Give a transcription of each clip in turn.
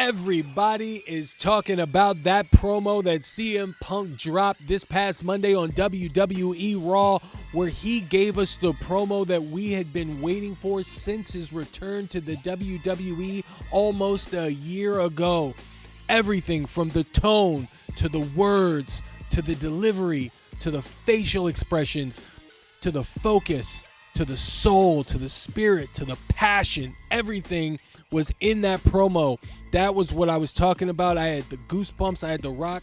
Everybody is talking about that promo that CM Punk dropped this past Monday on WWE Raw, where he gave us the promo that we had been waiting for since his return to the WWE almost a year ago. Everything from the tone to the words to the delivery to the facial expressions to the focus to the soul to the spirit to the passion, everything was in that promo. That was what I was talking about. I had the goosebumps. I had the Rock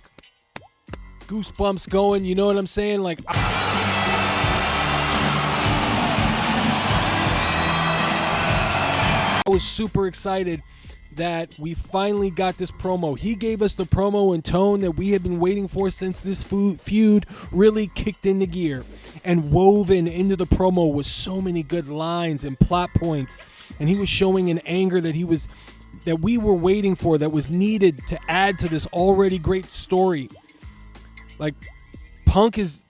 goosebumps going. You know what I'm saying? Like, I was super excited that we finally got this promo. He gave us the promo and tone that we had been waiting for since this feud really kicked into gear. And woven into the promo was so many good lines and plot points. And he was showing an anger that we were waiting for, that was needed to add to this already great story. Like, Punk is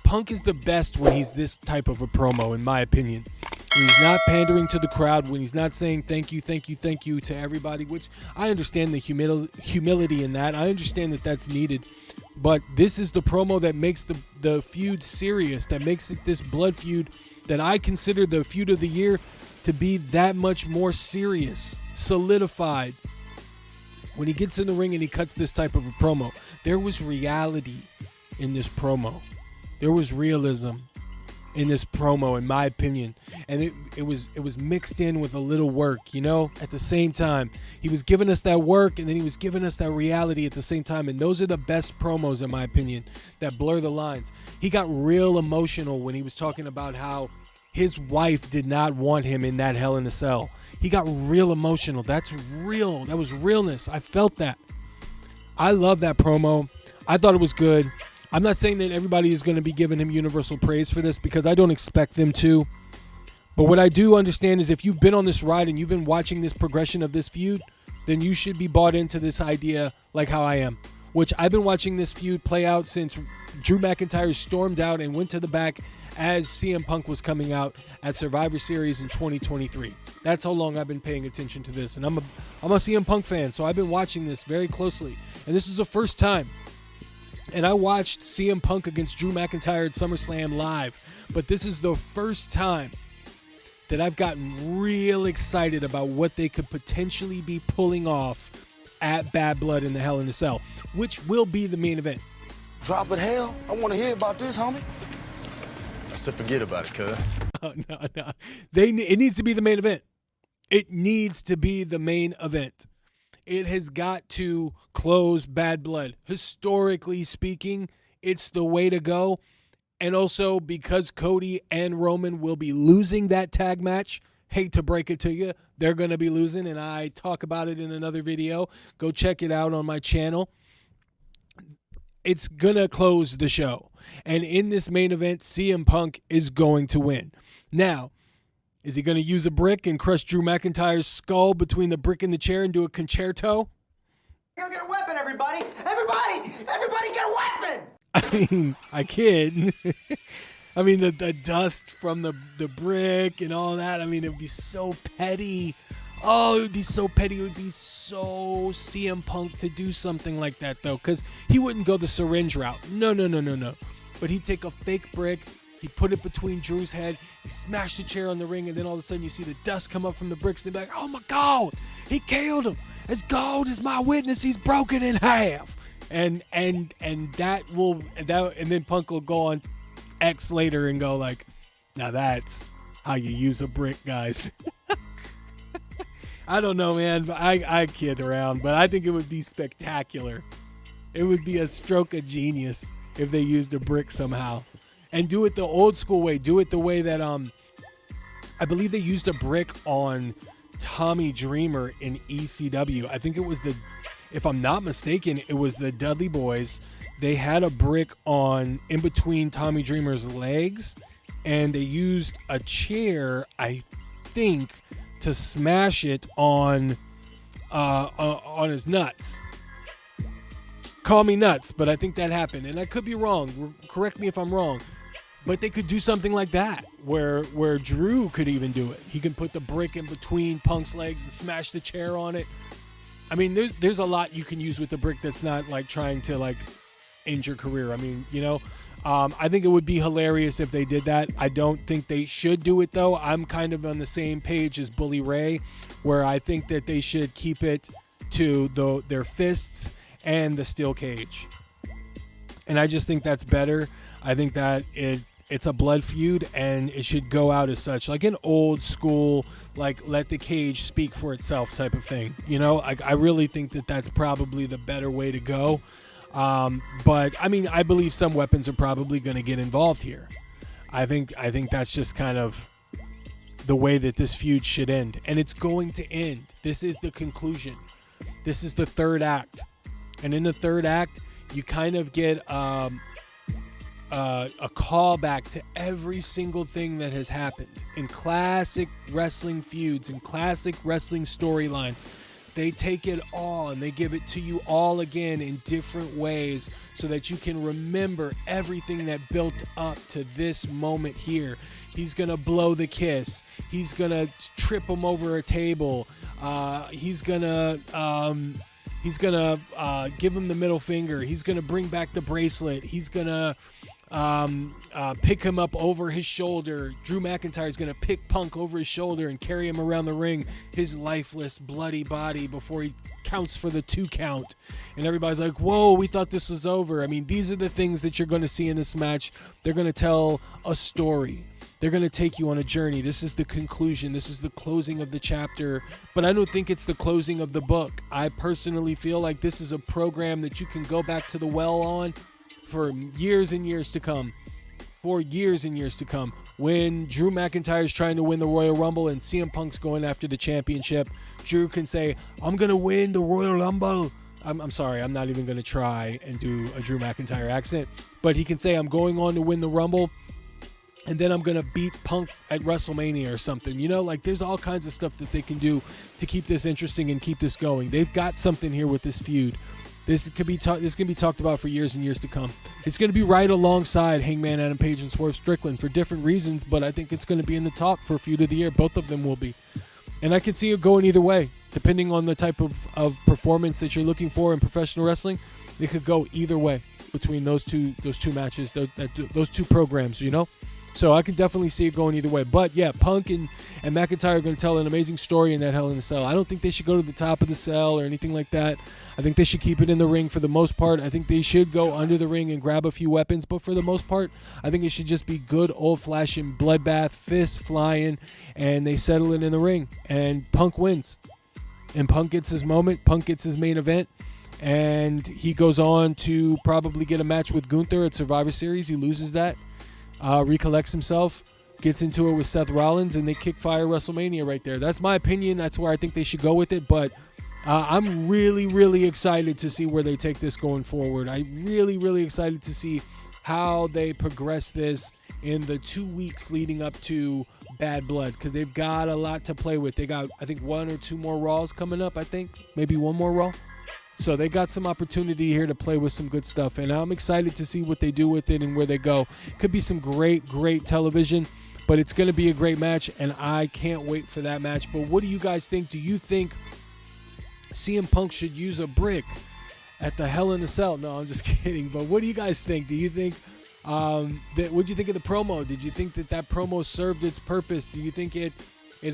the best when he's this type of a promo, in my opinion. When he's not pandering to the crowd, when he's not saying thank you to everybody, which I understand the humility in that. I understand that that's needed. But this is the promo that makes the feud serious, that makes it this blood feud that I consider the feud of the year to be that much more serious, solidified. When he gets in the ring and he cuts this type of a promo, there was reality in this promo. There was realism in this promo, in my opinion, and it was mixed in with a little work, you know. At the same time, he was giving us that work, and then he was giving us that reality at the same time, and those are the best promos, in my opinion, that blur the lines. He got real emotional when he was talking about how his wife did not want him in that Hell in a Cell. He got real emotional. That's real. That was realness. I felt that. I love that promo. I thought it was good. I'm not saying that everybody is going to be giving him universal praise for this, because I don't expect them to. But what I do understand is if you've been on this ride and you've been watching this progression of this feud, then you should be bought into this idea like how I am. Which I've been watching this feud play out since Drew McIntyre stormed out and went to the back as CM Punk was coming out at Survivor Series in 2023. That's how long I've been paying attention to this. And I'm a CM Punk fan, so I've been watching this very closely. And this is the first time. And I watched CM Punk against Drew McIntyre at SummerSlam live. But this is the first time that I've gotten real excited about what they could potentially be pulling off at Bad Blood in the Hell in a Cell, which will be the main event. Drop it, hell. I want to hear about this, homie. I said forget about it, cuz. Oh, no. It needs to be the main event. It needs to be the main event. It has got to close Bad Blood. Historically speaking, it's the way to go. And also because Cody and Roman will be losing that tag match, hate to break it to you, they're going to be losing, and I talk about it in another video. Go check it out on my channel. It's going to close the show. And in this main event, CM Punk is going to win. Now, is he going to use a brick and crush Drew McIntyre's skull between the brick and the chair and do a concerto? Go get a weapon, everybody! Everybody get a weapon! I mean, I kid. I mean, the dust from the brick and all that. I mean, it would be so petty. Oh, it would be so petty. It would be so CM Punk to do something like that, though, because he wouldn't go the syringe route. No. But he'd take a fake brick. He'd put it between Drew's head. He smashed the chair on the ring, and then all of a sudden you see the dust come up from the bricks. They'd be like, oh, my God, he killed him. As God is my witness, he's broken in half. And then Punk will go on X later and go like, now that's how you use a brick, guys. I don't know, man. I kid around, but I think it would be spectacular. It would be a stroke of genius if they used a brick somehow. And do it the old school way. Do it the way that I believe they used a brick on Tommy Dreamer in ECW. I think it was if I'm not mistaken, it was the Dudley Boys. They had a brick on in between Tommy Dreamer's legs, and they used a chair, I think, to smash it on his nuts. Call me nuts, but I think that happened, and I could be wrong. Correct me if I'm wrong. But they could do something like that, where Drew could even do it. He can put the brick in between Punk's legs and smash the chair on it. I mean, there's a lot you can use with the brick that's not like trying to like end your career. I mean, you know, I think it would be hilarious if they did that. I don't think they should do it though. I'm kind of on the same page as Bully Ray, where I think that they should keep it to their fists and the steel cage. And I just think that's better. I think that it's a blood feud and it should go out as such, like an old school, like let the cage speak for itself type of thing. You know, I really think that that's probably the better way to go. But I mean, I believe some weapons are probably going to get involved here. I think that's just kind of the way that this feud should end, and it's going to end. This is the conclusion. This is the third act, and in the third act, you kind of get a callback to every single thing that has happened in classic wrestling feuds and classic wrestling storylines. They take it all and they give it to you all again in different ways so that you can remember everything that built up to this moment here. He's going to blow the kiss. He's going to trip him over a table. He's going to give him the middle finger. He's going to bring back the bracelet. He's going to pick him up over his shoulder. Drew McIntyre is going to pick Punk over his shoulder and carry him around the ring, his lifeless, bloody body, before he counts for the 2 count. And everybody's like, whoa, we thought this was over. I mean, these are the things that you're going to see in this match. They're going to tell a story. They're going to take you on a journey. This is the conclusion. This is the closing of the chapter. But I don't think it's the closing of the book. I personally feel like this is a program that you can go back to the well on for years and years to come. For years and years to come. When Drew McIntyre is trying to win the Royal Rumble and CM Punk's going after the championship, Drew can say, I'm going to win the Royal Rumble. I'm sorry, I'm not even going to try and do a Drew McIntyre accent. But he can say, I'm going on to win the Rumble, and then I'm going to beat Punk at WrestleMania or something. You know, like there's all kinds of stuff that they can do to keep this interesting and keep this going. They've got something here with this feud. This could be this can be talked about for years and years to come. It's going to be right alongside Hangman Adam Page and Swerve Strickland for different reasons, but I think it's going to be in the talk for Feud of the Year. Both of them will be. And I can see it going either way. Depending on the type of performance that you're looking for in professional wrestling, it could go either way between those two matches, those two programs, you know? So I can definitely see it going either way. But yeah, Punk and McIntyre are going to tell an amazing story in that Hell in a Cell. I don't think they should go to the top of the cell or anything like that. I think they should keep it in the ring for the most part. I think they should go under the ring and grab a few weapons. But for the most part, I think it should just be good old-fashioned bloodbath, fists flying, and they settle it in the ring. And Punk wins. And Punk gets his moment. Punk gets his main event. And he goes on to probably get a match with Gunther at Survivor Series. He loses that. Recollects himself, gets into it with Seth Rollins, and they kick fire WrestleMania right there. That's my opinion. That's where I think they should go with it. But I'm really, really excited to see where they take this going forward. I'm really, really excited to see how they progress this in the 2 weeks leading up to Bad Blood, because they've got a lot to play with. They got, I think, 1 or 2 more Raws coming up, I think. Maybe 1 more Raw. So they got some opportunity here to play with some good stuff, and I'm excited to see what they do with it and where they go. Could be some great, great television, but it's going to be a great match, and I can't wait for that match. But what do you guys think? Do you think CM Punk should use a brick at the Hell in a Cell? No, I'm just kidding. But what do you guys think? Do you think what do you think of the promo? Did you think that promo served its purpose? Do you think it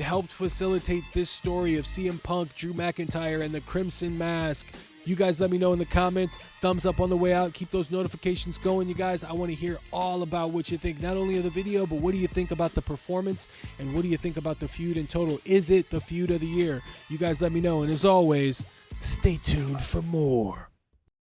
helped facilitate this story of CM Punk, Drew McIntyre, and the Crimson Mask? You guys let me know in the comments. Thumbs up on the way out. Keep those notifications going, you guys. I want to hear all about what you think, not only of the video, but what do you think about the performance, and what do you think about the feud in total? Is it the feud of the year? You guys let me know. And as always, stay tuned for more.